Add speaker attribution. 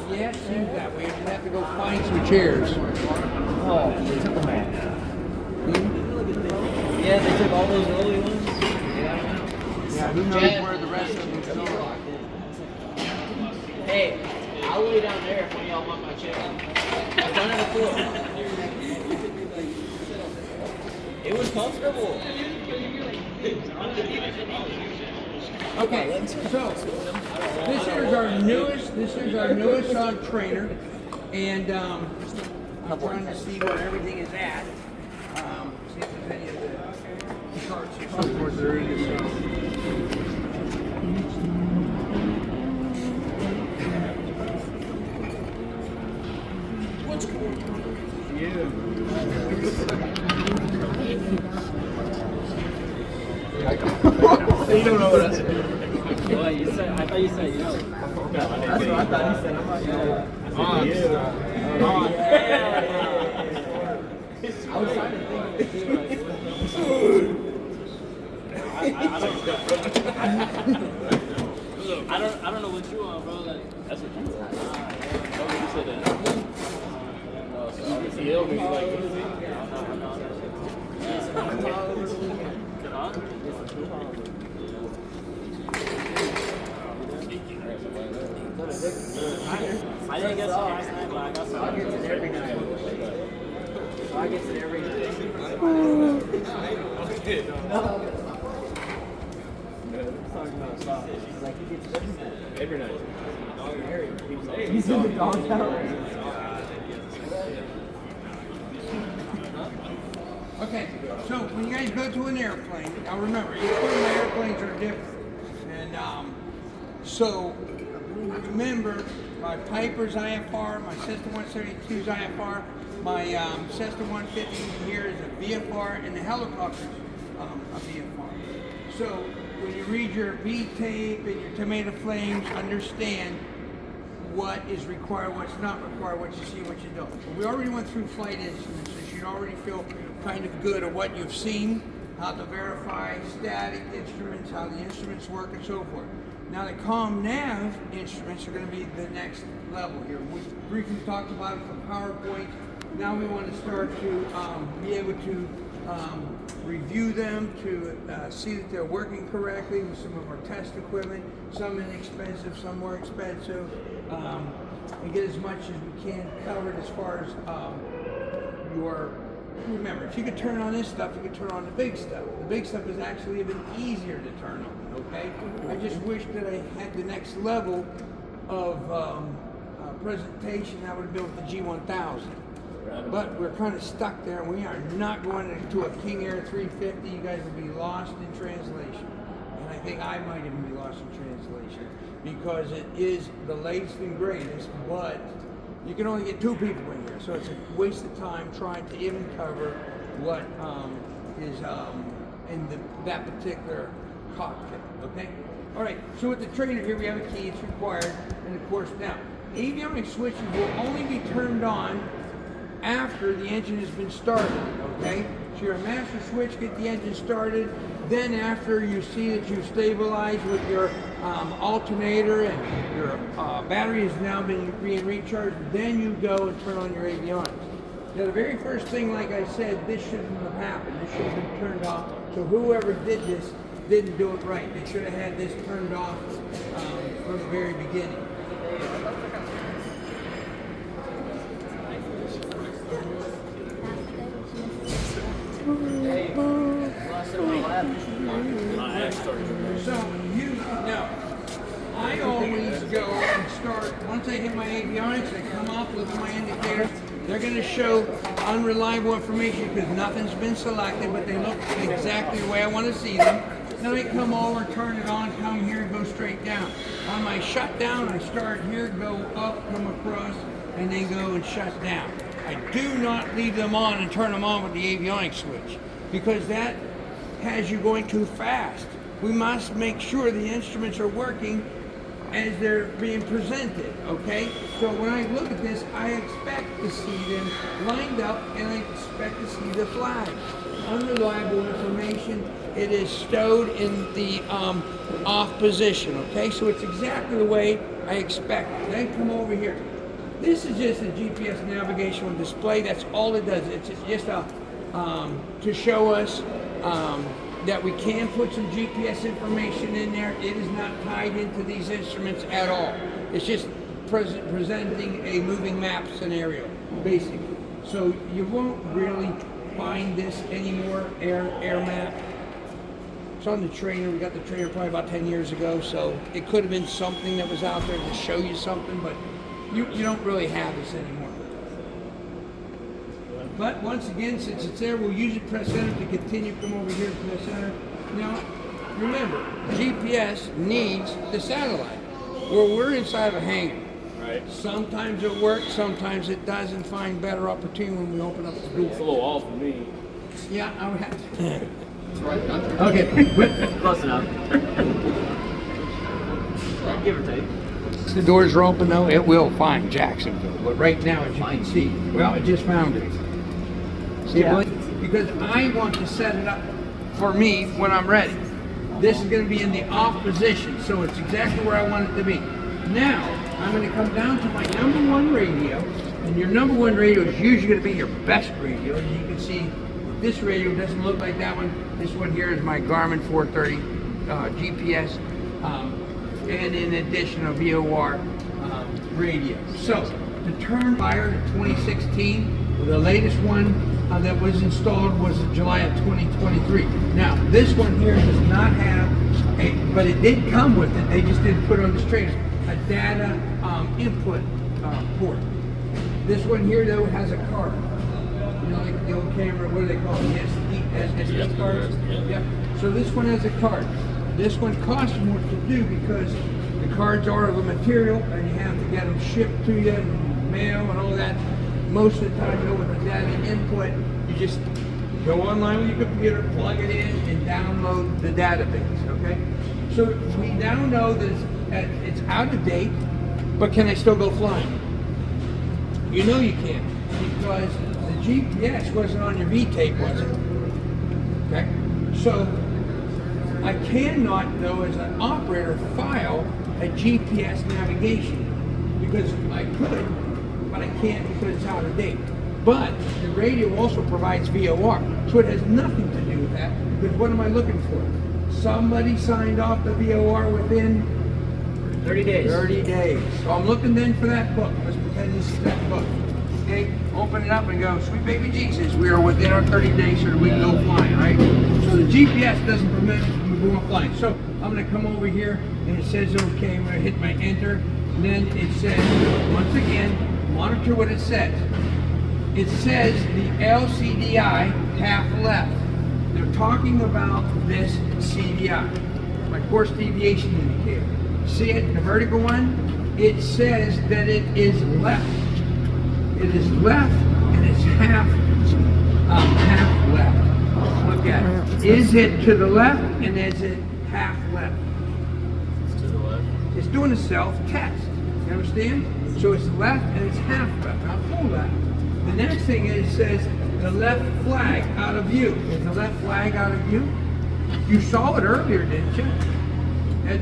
Speaker 1: Yeah, it seems that way. You have to go find some chairs.
Speaker 2: Oh, they took them all. Yeah, they took all those early ones.
Speaker 1: Yeah, who knows where the rest of them go.
Speaker 2: Hey, I'll lay down there if one of y'all want my chair. I've done it before. It was comfortable.
Speaker 1: Okay, so this is our newest trainer, and I'm trying to see where everything is at. See if there's any of the charts and so forth that are in this. What's going on?
Speaker 2: You don't know what I said. Well, you said, I thought you said yo. That's what I thought you said. I'm not yo. I was trying to think of it too. I don't know what you want, bro. Like, that's what you want. Oh, you said that. So obviously he'll be like, what is he? I didn't get some last night, but I got some. I get it every night. I get it every night. Talking about stop. Like he gets every night. He's in the dog tower.
Speaker 1: Okay, so when you guys go to an airplane, now remember, each one of my airplanes are different. And so remember, my Piper's IFR, my Cessna 172's IFR, my Cessna 150 here is a VFR, and the helicopter's a VFR. So when you read your V tape and your tomato flames, understand what is required, what's not required, what you see, what you don't. But we already went through flight instruments, so you should already feel kind of good at what you've seen, how to verify static instruments, how the instruments work, and so forth. Now the Comm Nav instruments are going to be the next level here. We briefly talked about it from PowerPoint. Now we want to start to be able to review them, to see that they're working correctly with some of our test equipment, some inexpensive, some more expensive, and get as much as we can covered as far as your. Remember, if you could turn on this stuff, you could turn on the big stuff. The big stuff is actually even easier to turn on, okay? I just wish that I had the next level of presentation that would have been with the G1000. But we're kind of stuck there, and we are not going into a King Air 350. You guys will be lost in translation. And I think I might even be lost in translation because it is the latest and greatest, but you can only get two people in here, so it's a waste of time trying to even cover what is in that particular cockpit, okay? All right, so with the trainer here, we have a key, it's required, and of course now, avionics switches will only be turned on after the engine has been started, okay? So your master switch, get the engine started, then after you see that you've stabilized with your alternator and your battery has now been being recharged, then you go and turn on your avionics. Now the very first thing, like I said, this shouldn't have happened. This should have been turned off. So whoever did this didn't do it right. They should have had this turned off from the very beginning. So you know, I always go and start, once I hit my avionics, I come up, look at my indicators. They're going to show unreliable information because nothing's been selected, but they look exactly the way I want to see them. Then I come over, turn it on, come here, go straight down. On my shutdown, I start here, go up, come across, and then go and shut down. I do not leave them on and turn them on with the avionics switch because that has you going too fast. We must make sure the instruments are working as they're being presented, okay? So when I look at this, I expect to see them lined up and I expect to see the flag. unreliable information. It is stowed in the off position, okay? So it's exactly the way I expect. Then come over here. This is just a GPS navigational display. That's all it does. It's just a, to show us that we can put some GPS information in there. It is not tied into these instruments at all. It's just presenting a moving map scenario, basically. So you won't really find this anymore, air map. It's on the trainer. We got the trainer probably about 10 years ago, so it could have been something that was out there to show you something, but you don't really have this anymore. But once again, since it's there, we'll use it, press enter to continue. Come over here, press enter. Now, remember, GPS needs the satellite. Well, we're inside a hangar.
Speaker 2: Right.
Speaker 1: Sometimes it works, sometimes it doesn't. Find better opportunity when we open up the door.
Speaker 2: It's a little off for me.
Speaker 1: Yeah, I would have to.
Speaker 3: Okay. Close enough. Give or take.
Speaker 1: The doors are open though. It will find Jacksonville, but right now, as you can see, well, I just found it. See,
Speaker 3: Yeah.
Speaker 1: because I want to set it up for me when I'm ready. This is going to be in the off position, so it's exactly where I want it to be. Now, I'm going to come down to my #1 radio, and your #1 radio is usually going to be your best radio. As you can see, this radio doesn't look like that one. This one here is my Garmin 430 GPS, and in addition a VOR radio. So, the turn prior to 2016, the latest one that was installed was in July of 2023. Now, this one here does not have a, but it did come with it. They just didn't put it on the trainers, a data input port. This one here though has a card. You know, like the old camera, what do they call it? SD cards? Yeah. So this one has a card. This one costs more to do because the cards are of a material and you have to get them shipped to you and mail and all that. Most of the time, though, with a data input, you just go online with your computer, plug it in, and download the database, okay? So we now know that it's out of date, but can I still go flying? You know you can, because the GPS wasn't on your V-tape, was it? Okay? So I cannot, though, as an operator, file a GPS navigation, because I could, but I can't because it's out of date. But the radio also provides VOR, so it has nothing to do with that, because what am I looking for? Somebody signed off the VOR within
Speaker 3: 30 days.
Speaker 1: 30 days. So I'm looking then for that book. Let's pretend this is that book. Okay, open it up and go, sweet baby Jesus, we are within our 30 days so that we can go flying, right? So the GPS doesn't permit us from going flying. So I'm gonna come over here and it says okay, I'm gonna hit my enter, and then it says, once again, monitor what it says. It says the LCDI half left. They're talking about this CDI, my course deviation indicator. See it, the vertical one? It says that it is left. It is left and it's half left. Look at it. Is it to the left and is it half left?
Speaker 2: It's to the left.
Speaker 1: It's doing a self-test. You understand? So it's left and it's half left, not full left. The next thing is it says the left flag out of view. Is the left flag out of view? You saw it earlier, didn't you?